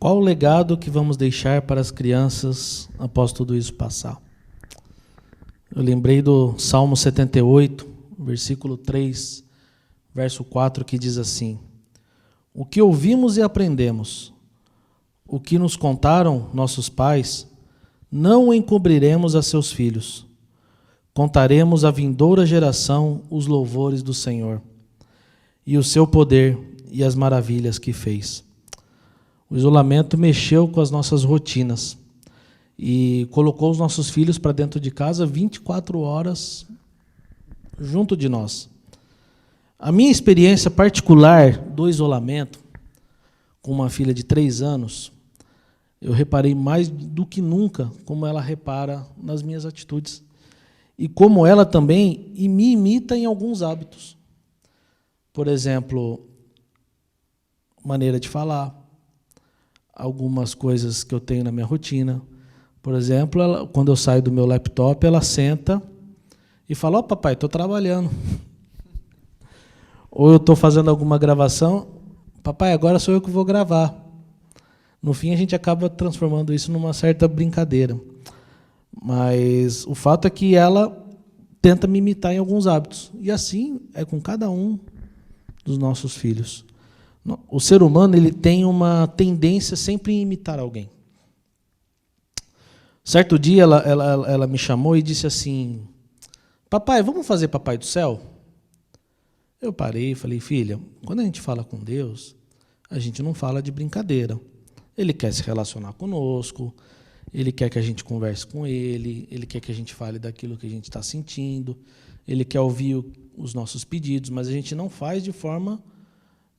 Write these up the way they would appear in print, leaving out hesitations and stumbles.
Qual o legado que vamos deixar para as crianças após tudo isso passar? Eu lembrei do Salmo 78, versículo 3, verso 4, que diz assim: o que ouvimos e aprendemos, o que nos contaram nossos pais, não o encobriremos a seus filhos. Contaremos à vindoura geração os louvores do Senhor, e o seu poder e as maravilhas que fez. O isolamento mexeu com as nossas rotinas e colocou os nossos filhos para dentro de casa 24 horas junto de nós. A minha experiência particular do isolamento, com uma filha de 3 anos, eu reparei mais do que nunca como ela repara nas minhas atitudes. E como ela também me imita em alguns hábitos. Por exemplo, maneira de falar, algumas coisas que eu tenho na minha rotina. Por exemplo, quando eu saio do meu laptop, ela senta e fala: ó, papai, estou trabalhando. Ou eu estou fazendo alguma gravação: papai, agora sou eu que vou gravar. No fim, a gente acaba transformando isso numa certa brincadeira. Mas o fato é que ela tenta me imitar em alguns hábitos. E assim é com cada um dos nossos filhos. O ser humano, ele tem uma tendência sempre em imitar alguém. Certo dia, ela me chamou e disse assim: papai, vamos fazer Papai do Céu? Eu parei e falei: filha, quando a gente fala com Deus, a gente não fala de brincadeira. Ele quer se relacionar conosco, Ele quer que a gente converse com Ele, Ele quer que a gente fale daquilo que a gente está sentindo, Ele quer ouvir os nossos pedidos, mas a gente não faz de forma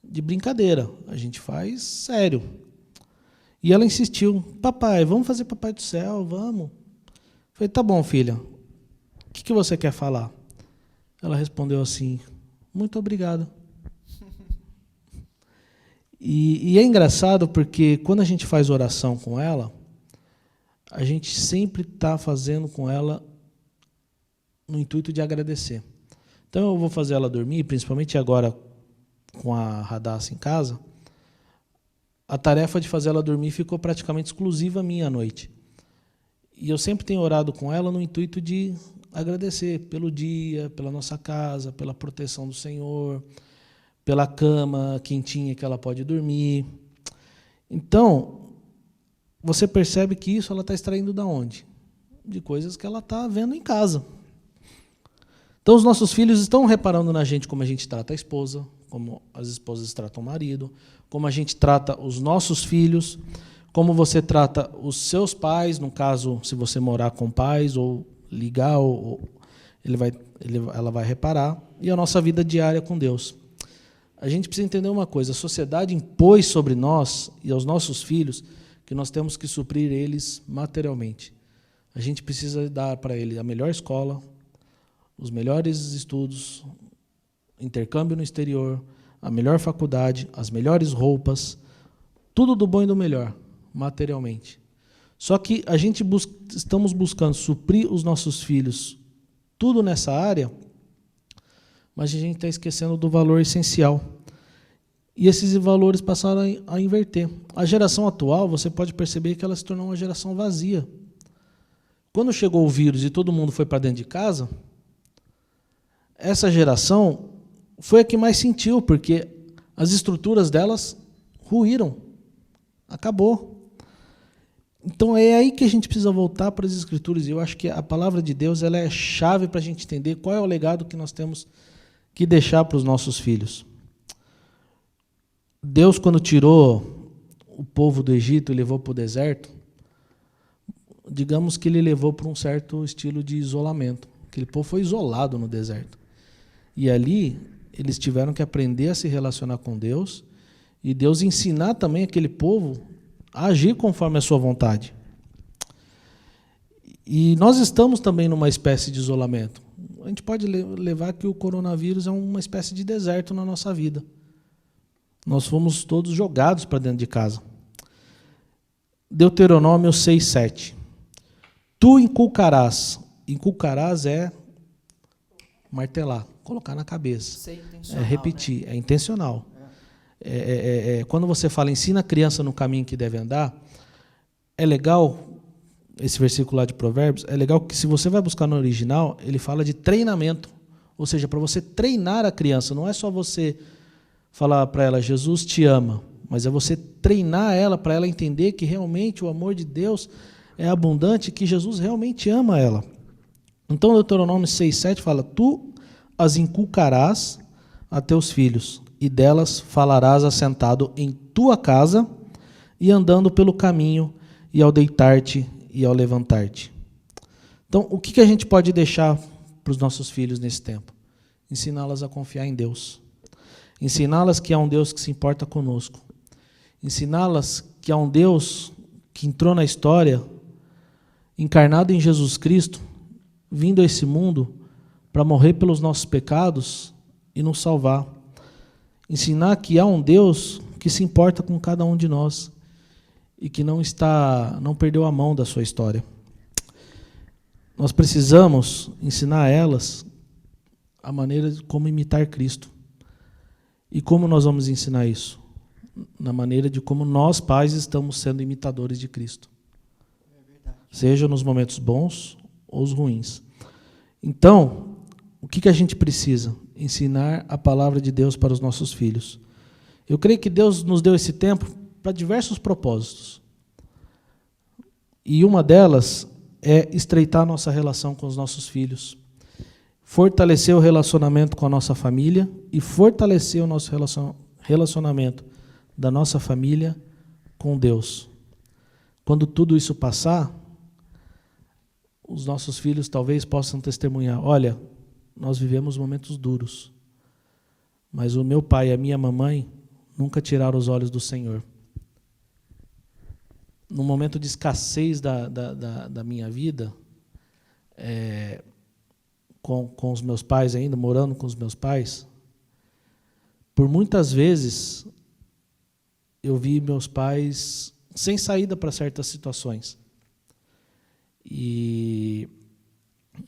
de brincadeira, a gente faz sério. E ela insistiu: papai, vamos fazer Papai do Céu, vamos. Eu falei: tá bom, filha, o que você quer falar? Ela respondeu assim: muito obrigada. E é engraçado porque quando a gente faz oração com ela, a gente sempre está fazendo com ela no intuito de agradecer. Então eu vou fazer ela dormir, principalmente agora com a Radassa em casa, a tarefa de fazer ela dormir ficou praticamente exclusiva minha à noite. E eu sempre tenho orado com ela no intuito de agradecer pelo dia, pela nossa casa, pela proteção do Senhor, pela cama quentinha que ela pode dormir. Então, você percebe que isso ela está extraindo da onde? De coisas que ela está vendo em casa. Então, os nossos filhos estão reparando na gente como a gente trata a esposa, como as esposas tratam o marido, como a gente trata os nossos filhos, como você trata os seus pais, no caso, se você morar com pais, ou ligar, ela vai reparar, e a nossa vida diária com Deus. A gente precisa entender uma coisa: a sociedade impôs sobre nós e aos nossos filhos que nós temos que suprir eles materialmente. A gente precisa dar para eles a melhor escola, os melhores estudos, intercâmbio no exterior, a melhor faculdade, as melhores roupas, tudo do bom e do melhor, materialmente. Só que a gente estamos buscando suprir os nossos filhos tudo nessa área, mas a gente está esquecendo do valor essencial. E esses valores passaram a inverter. A geração atual, você pode perceber que ela se tornou uma geração vazia. Quando chegou o vírus e todo mundo foi para dentro de casa, essa geração foi a que mais sentiu, porque as estruturas delas ruíram. Acabou. Então é aí que a gente precisa voltar para as Escrituras. E eu acho que a palavra de Deus ela é chave para a gente entender qual é o legado que nós temos que deixar para os nossos filhos. Deus, quando tirou o povo do Egito e levou para o deserto, digamos que ele levou para um certo estilo de isolamento. Aquele povo foi isolado no deserto. E ali eles tiveram que aprender a se relacionar com Deus e Deus ensinar também aquele povo a agir conforme a sua vontade. E nós estamos também numa espécie de isolamento. A gente pode levar que o coronavírus é uma espécie de deserto na nossa vida. Nós fomos todos jogados para dentro de casa. Deuteronômio 6:7. Tu inculcarás. Inculcarás é martelar, colocar na cabeça. É repetir, né? É intencional. Quando você fala, ensina a criança no caminho que deve andar, é legal, esse versículo lá de Provérbios, é legal que se você vai buscar no original, ele fala de treinamento. Ou seja, para você treinar a criança, não é só você falar para ela, Jesus te ama, mas é você treinar ela para ela entender que realmente o amor de Deus é abundante, que Jesus realmente ama ela. Então, Deuteronômio 6,7 fala, tu as inculcarás a teus filhos, e delas falarás assentado em tua casa e andando pelo caminho, e ao deitar-te e ao levantar-te. Então, o que a gente pode deixar para os nossos filhos nesse tempo? Ensiná-las a confiar em Deus. Ensiná-las que há um Deus que se importa conosco. Ensiná-las que há um Deus que entrou na história, encarnado em Jesus Cristo, vindo a esse mundo para morrer pelos nossos pecados e nos salvar. Ensinar que há um Deus que se importa com cada um de nós e que não perdeu a mão da sua história. Nós precisamos ensinar a elas a maneira de como imitar Cristo. E como nós vamos ensinar isso? Na maneira de como nós, pais, estamos sendo imitadores de Cristo. Seja nos momentos bons ou os ruins. Então, o que a gente precisa? Ensinar a palavra de Deus para os nossos filhos. Eu creio que Deus nos deu esse tempo para diversos propósitos. E uma delas é estreitar a nossa relação com os nossos filhos, fortalecer o relacionamento com a nossa família e fortalecer o nosso relacionamento da nossa família com Deus. Quando tudo isso passar, os nossos filhos talvez possam testemunhar, olha, nós vivemos momentos duros, mas o meu pai e a minha mamãe nunca tiraram os olhos do Senhor. No momento de escassez da minha vida, com os meus pais ainda, morando com os meus pais, por muitas vezes eu vi meus pais sem saída para certas situações.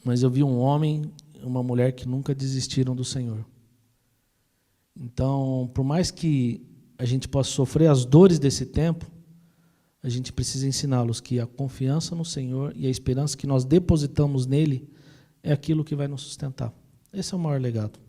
Mas eu vi um homem e uma mulher que nunca desistiram do Senhor. Então, por mais que a gente possa sofrer as dores desse tempo, a gente precisa ensiná-los que a confiança no Senhor e a esperança que nós depositamos nele é aquilo que vai nos sustentar. Esse é o maior legado.